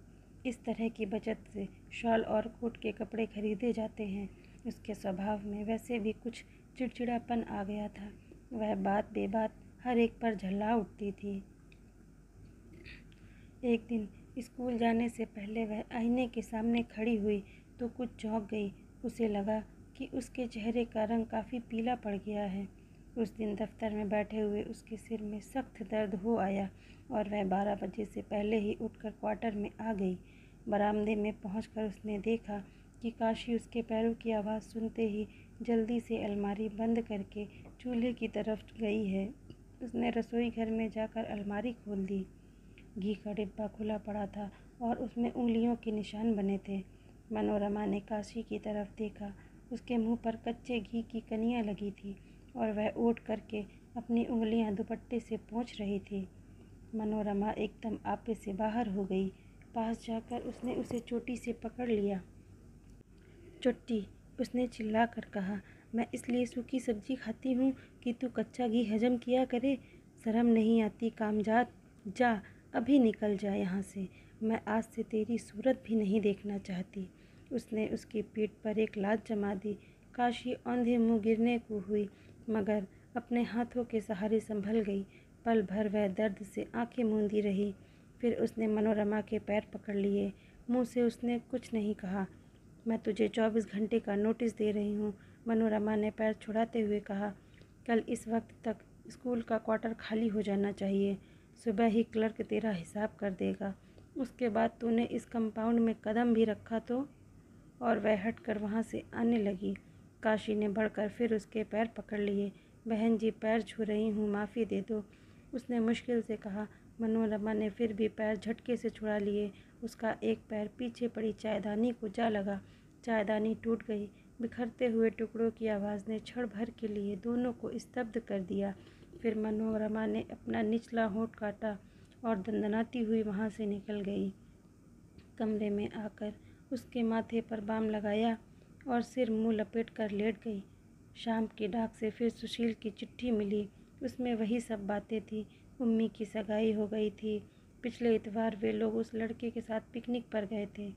इस तरह की बचत से शॉल और कोट के कपड़े खरीदे जाते हैं। उसके स्वभाव में वैसे भी कुछ चिड़चिड़ापन आ गया था। वह बात बेबात हर एक पर झल्ला उठती थी। एक दिन स्कूल जाने से पहले वह आईने के सामने खड़ी हुई तो कुछ चौंक गई। उसे लगा कि उसके चेहरे का रंग काफ़ी पीला पड़ गया है। उस दिन दफ्तर में बैठे हुए उसके सिर में सख्त दर्द हो आया और वह 12 बजे से पहले ही उठकर क्वार्टर में आ गई। बरामदे में पहुंचकर उसने देखा कि काशी उसके पैरों की आवाज़ सुनते ही जल्दी से अलमारी बंद करके चूल्हे की तरफ गई है। उसने रसोई घर में जाकर अलमारी खोल दी। घी का डिब्बा खुला पड़ा था और उसमें उंगलियों के निशान बने थे। मनोरमा ने काशी की तरफ देखा। उसके मुंह पर कच्चे घी की कनियाँ लगी थी और वह ओट करके अपनी उंगलियां दुपट्टे से पोंछ रही थी। मनोरमा एकदम आपे से बाहर हो गई। पास जाकर उसने उसे चोटी से पकड़ लिया। चुट्टी, उसने चिल्लाकर कहा, मैं इसलिए सूखी सब्जी खाती हूँ कि तू कच्चा घी हजम किया करे। शर्म नहीं आती कामजात? जा, अभी निकल जा यहाँ से। मैं आज से तेरी सूरत भी नहीं देखना चाहती। उसने उसकी पीठ पर एक लात जमा दी। काशी औंधे मुँह गिरने को हुई, मगर अपने हाथों के सहारे संभल गई। पल भर वह दर्द से आंखें मूंदी रही। फिर उसने मनोरमा के पैर पकड़ लिए। मुँह से उसने कुछ नहीं कहा। मैं तुझे 24 घंटे का नोटिस दे रही हूँ। मनोरमा ने पैर छुड़ाते हुए कहा, कल इस वक्त तक स्कूल का क्वार्टर खाली हो जाना चाहिए। सुबह ही क्लर्क तेरा हिसाब कर देगा। उसके बाद तूने इस कंपाउंड में कदम भी रखा तो। और वह हटकर वहाँ से आने लगी। काशी ने बढ़कर फिर उसके पैर पकड़ लिए। बहन जी, पैर छू रही हूँ, माफ़ी दे दो, उसने मुश्किल से कहा। मनोरमा ने फिर भी पैर झटके से छुड़ा लिए। उसका एक पैर पीछे पड़ी चायदानी को जा लगा। चायदानी टूट गई। बिखरते हुए टुकड़ों की आवाज़ ने क्षण भर के लिए दोनों को स्तब्ध कर दिया। फिर मनोरमा ने अपना निचला होंठ काटा और दंदनाती हुई वहाँ से निकल गई। कमरे में आकर उसके माथे पर बाम लगाया और सिर मुंह लपेट कर लेट गई। शाम की डाक से फिर सुशील की चिट्ठी मिली। उसमें वही सब बातें थी। उम्मी की सगाई हो गई थी। पिछले इतवार वे लोग उस लड़के के साथ पिकनिक पर गए थे।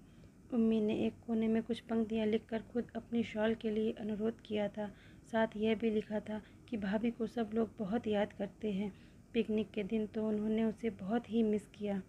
उम्मी ने एक कोने में कुछ पंक्तियाँ लिखकर खुद अपनी शॉल के लिए अनुरोध किया था। साथ यह भी लिखा था कि भाभी को सब लोग बहुत याद करते हैं। पिकनिक के दिन तो उन्होंने उसे बहुत ही मिस किया।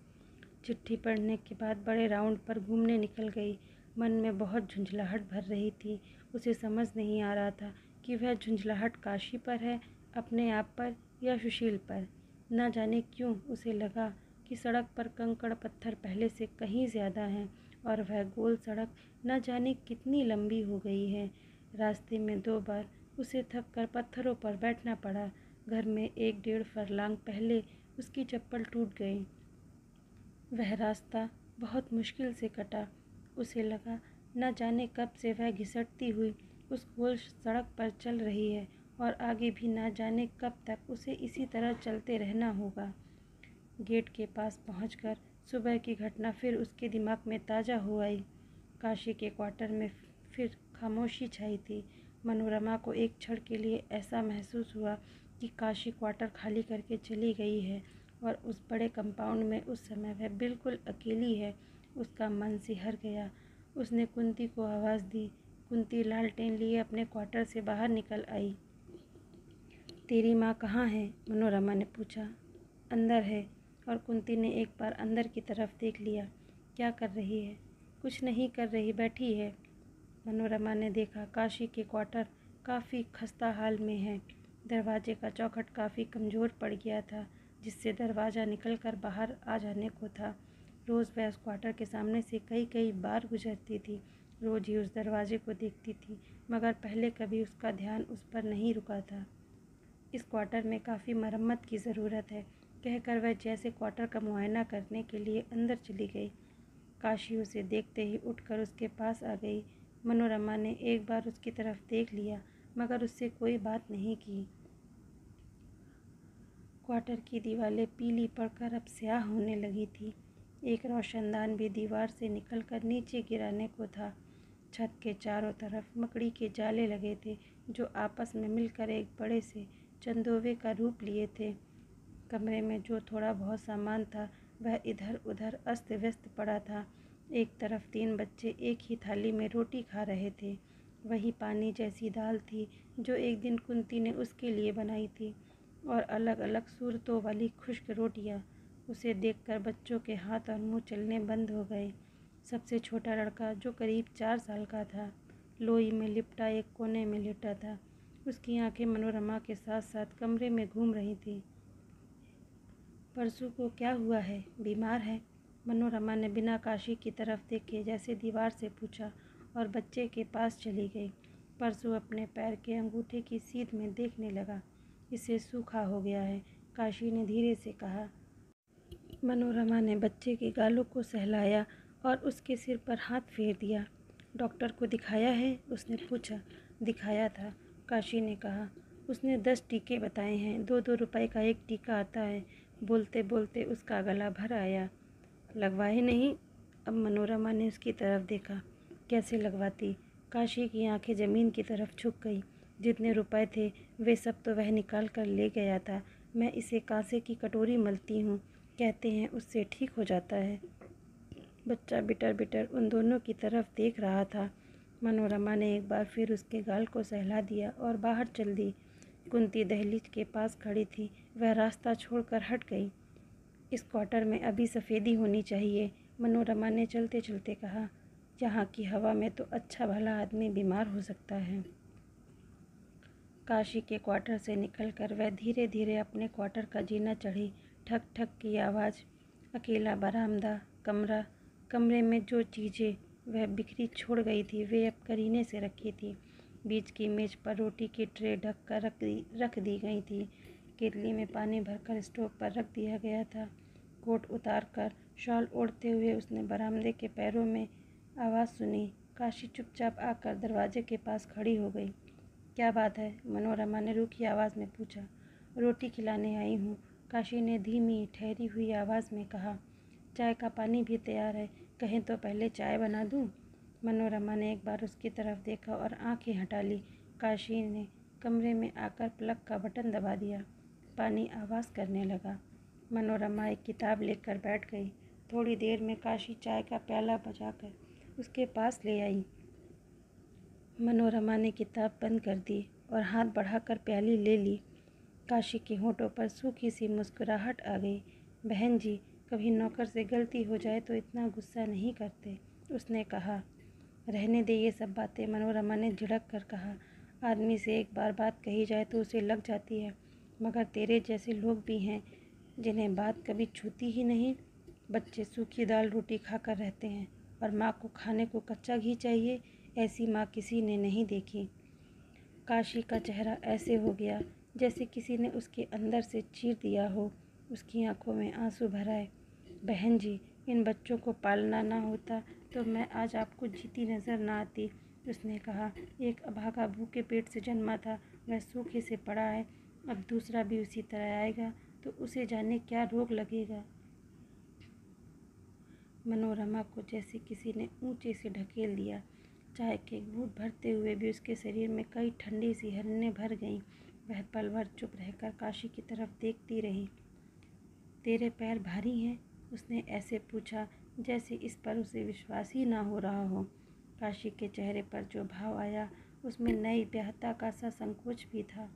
चिट्ठी पढ़ने के बाद बड़े राउंड पर घूमने निकल गई। मन में बहुत झुंझलाहट भर रही थी। उसे समझ नहीं आ रहा था कि वह झुंझलाहट काशी पर है, अपने आप पर, या सुशील पर। न जाने क्यों उसे लगा कि सड़क पर कंकड़ पत्थर पहले से कहीं ज़्यादा हैं और वह गोल सड़क न जाने कितनी लंबी हो गई है। रास्ते में 2 बार उसे थक कर पत्थरों पर बैठना पड़ा। घर में 1-1.5 फरलांग पहले उसकी चप्पल टूट गई। वह रास्ता बहुत मुश्किल से कटा। उसे लगा न जाने कब से वह घिसटती हुई उस गोल सड़क पर चल रही है और आगे भी न जाने कब तक उसे इसी तरह चलते रहना होगा। गेट के पास पहुंचकर सुबह की घटना फिर उसके दिमाग में ताज़ा हो आई। काशी के क्वार्टर में फिर खामोशी छाई थी। मनोरमा को एक क्षण के लिए ऐसा महसूस हुआ कि काशी क्वार्टर खाली करके चली गई है और उस बड़े कंपाउंड में उस समय वह बिल्कुल अकेली है। उसका मन सिहर गया। उसने कुंती को आवाज़ दी। कुंती लालटेन लिए अपने क्वार्टर से बाहर निकल आई। तेरी माँ कहाँ है? मनोरमा ने पूछा। अंदर है। और कुंती ने एक बार अंदर की तरफ देख लिया। क्या कर रही है? कुछ नहीं कर रही, बैठी है। मनोरमा ने देखा काशी के क्वार्टर काफ़ी खस्ता हाल में है। दरवाजे का चौखट काफ़ी कमज़ोर पड़ गया था, जिससे दरवाज़ा निकलकर बाहर आ जाने को था। रोज़ वह उस क्वार्टर के सामने से कई बार गुजरती थी। रोज़ ही उस दरवाजे को देखती थी, मगर पहले कभी उसका ध्यान उस पर नहीं रुका था। इस क्वार्टर में काफ़ी मरम्मत की ज़रूरत है, कहकर वह जैसे क्वार्टर का मुआयना करने के लिए अंदर चली गई। काशी उसे देखते ही उठकर उसके पास आ गई। मनोरमा ने एक बार उसकी तरफ देख लिया, मगर उससे कोई बात नहीं की। क्वार्टर की दीवारें पीली पड़कर अब स्याह होने लगी थी। एक रोशनदान भी दीवार से निकलकर नीचे गिराने को था। छत के चारों तरफ मकड़ी के जाले लगे थे, जो आपस में मिलकर एक बड़े से चंदोवे का रूप लिए थे। कमरे में जो थोड़ा बहुत सामान था, वह इधर उधर अस्त व्यस्त पड़ा था। एक तरफ 3 बच्चे एक ही थाली में रोटी खा रहे थे। वही पानी जैसी दाल थी जो एक दिन कुंती ने उसके लिए बनाई थी, और अलग अलग सूरतों वाली खुश्क रोटियां। उसे देखकर बच्चों के हाथ और मुंह चलने बंद हो गए। सबसे छोटा लड़का, जो करीब 4 साल का था, लोई में लिपटा एक कोने में लेटा था। उसकी आंखें मनोरमा के साथ साथ कमरे में घूम रही थीं। परसू को क्या हुआ है? बीमार है? मनोरमा ने बिना काशी की तरफ देखे जैसे दीवार से पूछा और बच्चे के पास चली गई। परसू अपने पैर के अंगूठे की सीध में देखने लगा। इसे सूखा हो गया है, काशी ने धीरे से कहा। मनोरमा ने बच्चे के गालों को सहलाया और उसके सिर पर हाथ फेर दिया। डॉक्टर को दिखाया है? उसने पूछा। दिखाया था, काशी ने कहा। उसने 10 टीके बताए हैं। 2-2 रुपए का एक टीका आता है। बोलते बोलते उसका गला भर आया। लगवाए नहीं? अब मनोरमा ने उसकी तरफ देखा। कैसे लगवाती? काशी की आंखें ज़मीन की तरफ झुक गई। जितने रुपए थे वे सब तो वह निकाल कर ले गया था। मैं इसे कांसे की कटोरी मलती हूँ, कहते हैं उससे ठीक हो जाता है। बच्चा बिटर बिटर उन दोनों की तरफ देख रहा था। मनोरमा ने एक बार फिर उसके गाल को सहला दिया और बाहर चल दी। कुंती दहलीज के पास खड़ी थी। वह रास्ता छोड़कर हट गई। इस क्वार्टर में अभी सफ़ेदी होनी चाहिए, मनोरमा ने चलते चलते कहा। यहाँ की हवा में तो अच्छा भला आदमी बीमार हो सकता है। काशी के क्वार्टर से निकलकर वह धीरे धीरे अपने क्वार्टर का जीना चढ़ी। ठक ठक की आवाज़। अकेला बरामदा, कमरा। कमरे में जो चीज़ें वह बिखरी छोड़ गई थी वे अब करीने से रखी थी। बीच की मेज पर रोटी की ट्रे ढक कर रख दी गई थी। केतली में पानी भरकर स्टोव पर रख दिया गया था। कोट उतार कर शॉल ओढ़ते हुए उसने बरामदे के पैरों में आवाज़ सुनी। काशी चुपचाप आकर दरवाजे के पास खड़ी हो गई। क्या बात है? मनोरमा ने रूखी आवाज़ में पूछा। रोटी खिलाने आई हूँ, काशी ने धीमी ठहरी हुई आवाज़ में कहा। चाय का पानी भी तैयार है, कहें तो पहले चाय बना दूँ? मनोरमा ने एक बार उसकी तरफ देखा और आंखें हटा ली। काशी ने कमरे में आकर प्लग का बटन दबा दिया। पानी आवाज़ करने लगा। मनोरमा एक किताब लेकर बैठ गई। थोड़ी देर में काशी चाय का प्याला बजाकर उसके पास ले आई। मनोरमा ने किताब बंद कर दी और हाथ बढ़ाकर प्याली ले ली। काशी के होठों पर सूखी सी मुस्कुराहट आ गई। बहन जी, कभी नौकर से गलती हो जाए तो इतना गुस्सा नहीं करते, उसने कहा। रहने दे ये सब बातें, मनोरमा ने झिड़क कर कहा। आदमी से एक बार बात कही जाए तो उसे लग जाती है, मगर तेरे जैसे लोग भी हैं जिन्हें बात कभी छूती ही नहीं। बच्चे सूखी दाल रोटी खाकर रहते हैं और माँ को खाने को कच्चा घी चाहिए। ऐसी माँ किसी ने नहीं देखी। काशी का चेहरा ऐसे हो गया जैसे किसी ने उसके अंदर से चीर दिया हो। उसकी आंखों में आंसू भर आए। बहन जी, इन बच्चों को पालना ना होता तो मैं आज आपको जीती नज़र ना आती, उसने कहा। एक अभागा भूखे पेट से जन्मा था, वह सूखे से पड़ा है। अब दूसरा भी उसी तरह आएगा तो उसे जाने क्या रोग लगेगा। मनोरमा को जैसे किसी ने ऊंचे से ढकेल दिया। चाय के घूंट भरते हुए भी उसके शरीर में कई ठंडी सी हलने भर गईं। वह पल भर चुप रहकर काशी की तरफ देखती रही। तेरे पैर भारी हैं? उसने ऐसे पूछा जैसे इस पर उसे विश्वास ही ना हो रहा हो। काशी के चेहरे पर जो भाव आया उसमें नई ब्याहता का सा संकोच भी था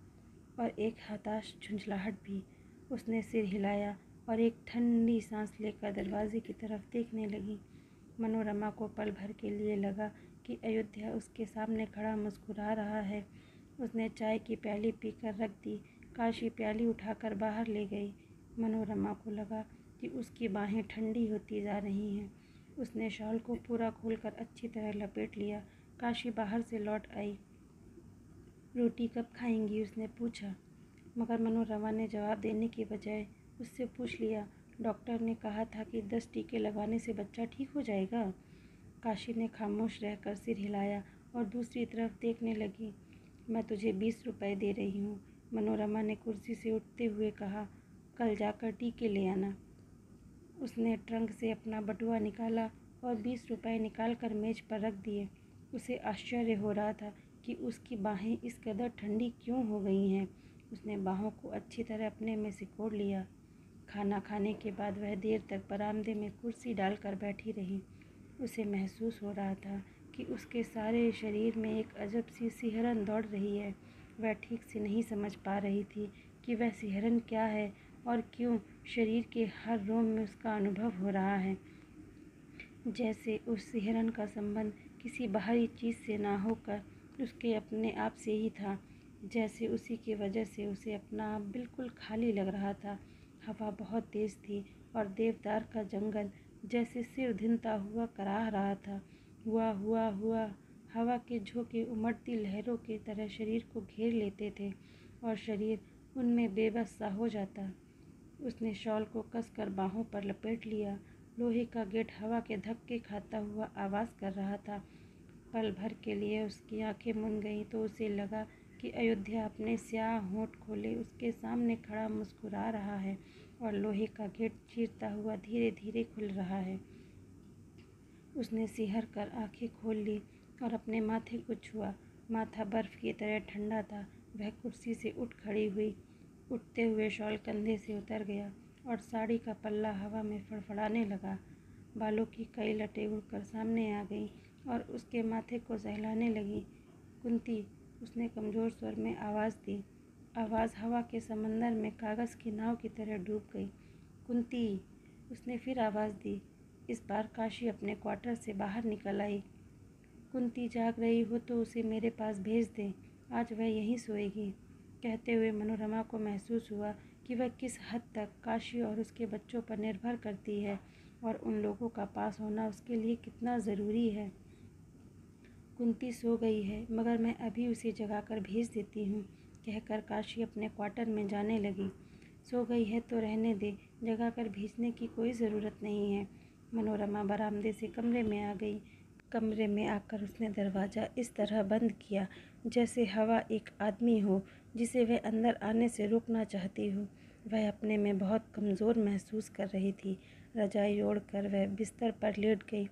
और एक हताश झुंझलाहट भी। उसने सिर हिलाया और एक ठंडी सांस लेकर दरवाजे की तरफ देखने लगी। मनोरमा को पल भर के लिए लगा कि अयोध्या उसके सामने खड़ा मुस्कुरा रहा है। उसने चाय की प्याली पीकर रख दी। काशी प्याली उठाकर बाहर ले गई। मनोरमा को लगा कि उसकी बाहें ठंडी होती जा रही हैं। उसने शॉल को पूरा खोलकर अच्छी तरह लपेट लिया। काशी बाहर से लौट आई। रोटी कब खाएंगी? उसने पूछा, मगर मनोरमा ने जवाब देने के बजाय उससे पूछ लिया, डॉक्टर ने कहा था कि 10 टीके लगवाने से बच्चा ठीक हो जाएगा। काशी ने खामोश रहकर सिर हिलाया और दूसरी तरफ देखने लगी। मैं तुझे 20 रुपये दे रही हूँ, मनोरमा ने कुर्सी से उठते हुए कहा। कल जाकर टीके ले आना। उसने ट्रंक से अपना बटुआ निकाला और 20 रुपये निकाल कर मेज पर रख दिए। उसे आश्चर्य हो रहा था कि उसकी बाहें इस कदर ठंडी क्यों हो गई हैं। उसने बाहों को अच्छी तरह अपने में सिकोड़ लिया। खाना खाने के बाद वह देर तक बरामदे में कुर्सी डालकर बैठी रही। उसे महसूस हो रहा था कि उसके सारे शरीर में एक अजब सी सिहरन दौड़ रही है। वह ठीक से नहीं समझ पा रही थी कि वह सिहरन क्या है और क्यों शरीर के हर रोम में उसका अनुभव हो रहा है। जैसे उस सिहरन का संबंध किसी बाहरी चीज़ से ना होकर उसके अपने आप से ही था। जैसे उसी की वजह से उसे अपना आप बिल्कुल खाली लग रहा था। हवा बहुत तेज़ थी और देवदार का जंगल जैसे सिर धिनता हुआ कराह रहा था। हुआ हुआ हुआ हवा के झोंके उमड़ती लहरों की तरह शरीर को घेर लेते थे और शरीर उनमें बेबस सा हो जाता। उसने शॉल को कसकर बाहों पर लपेट लिया। लोहे का गेट हवा के धक्के खाता हुआ आवाज़ कर रहा था। पल भर के लिए उसकी आंखें मुन गईं तो उसे लगा कि अयोध्या अपने स्याह होंठ खोले उसके सामने खड़ा मुस्कुरा रहा है और लोहे का गेट चीरता हुआ धीरे धीरे खुल रहा है। उसने सिहर कर आंखें खोल ली और अपने माथे को छुआ। माथा बर्फ़ की तरह ठंडा था। वह कुर्सी से उठ खड़ी हुई। उठते हुए शॉल कंधे से उतर गया और साड़ी का पल्ला हवा में फड़फड़ाने लगा। बालों की कई लटें उड़कर सामने आ गईं और उसके माथे को सहलाने लगी। कुंती, उसने कमज़ोर स्वर में आवाज़ दी। आवाज़ हवा के समंदर में कागज़ की नाव की तरह डूब गई। कुंती, उसने फिर आवाज़ दी। इस बार काशी अपने क्वार्टर से बाहर निकल आई। कुंती, जाग रही हो तो उसे मेरे पास भेज दे। आज वह यहीं सोएगी। कहते हुए मनोरमा को महसूस हुआ कि वह किस हद तक काशी और उसके बच्चों पर निर्भर करती है और उन लोगों का पास होना उसके लिए कितना ज़रूरी है। कुंती सो गई है, मगर मैं अभी उसे जगाकर भेज देती हूँ, कहकर काशी अपने क्वार्टर में जाने लगी। सो गई है तो रहने दे, जगाकर भेजने की कोई ज़रूरत नहीं है। मनोरमा बरामदे से कमरे में आ गई। कमरे में आकर उसने दरवाज़ा इस तरह बंद किया जैसे हवा एक आदमी हो जिसे वह अंदर आने से रोकना चाहती हो। वह अपने में बहुत कमज़ोर महसूस कर रही थी। रजाई ओढ़कर वह बिस्तर पर लेट गई।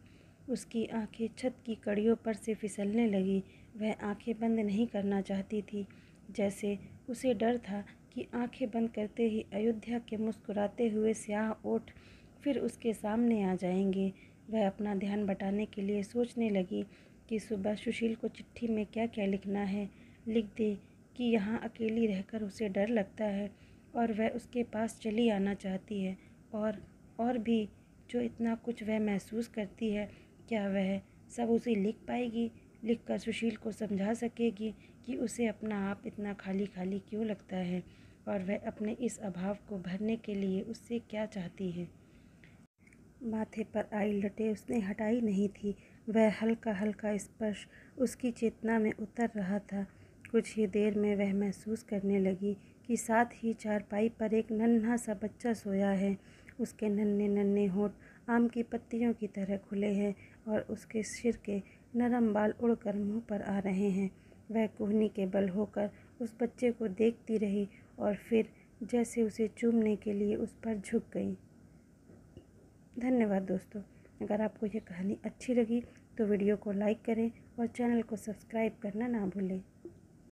उसकी आंखें छत की कड़ियों पर से फिसलने लगी। वह आंखें बंद नहीं करना चाहती थी, जैसे उसे डर था कि आंखें बंद करते ही अयोध्या के मुस्कुराते हुए स्याह ओठ फिर उसके सामने आ जाएंगे। वह अपना ध्यान बटाने के लिए सोचने लगी कि सुबह सुशील को चिट्ठी में क्या क्या लिखना है। लिख दे कि यहाँ अकेली रहकर उसे डर लगता है और वह उसके पास चली आना चाहती है, और भी जो इतना कुछ वह महसूस करती है, क्या वह सब उसे लिख पाएगी? लिखकर सुशील को समझा सकेगी कि उसे अपना आप इतना खाली खाली क्यों लगता है और वह अपने इस अभाव को भरने के लिए उससे क्या चाहती है। माथे पर आई लटें उसने हटाई नहीं थी। वह हल्का हल्का स्पर्श उसकी चेतना में उतर रहा था। कुछ ही देर में वह महसूस करने लगी कि साथ ही चारपाई पर एक नन्हा सा बच्चा सोया है। उसके नन्हे नन्हे होंठ आम की पत्तियों की तरह खुले हैं और उसके सिर के नरम बाल उड़कर मुंह पर आ रहे हैं। वह कोहनी के बल होकर उस बच्चे को देखती रही और फिर जैसे उसे चूमने के लिए उस पर झुक गई। धन्यवाद दोस्तों। अगर आपको ये कहानी अच्छी लगी तो वीडियो को लाइक करें और चैनल को सब्सक्राइब करना ना भूलें।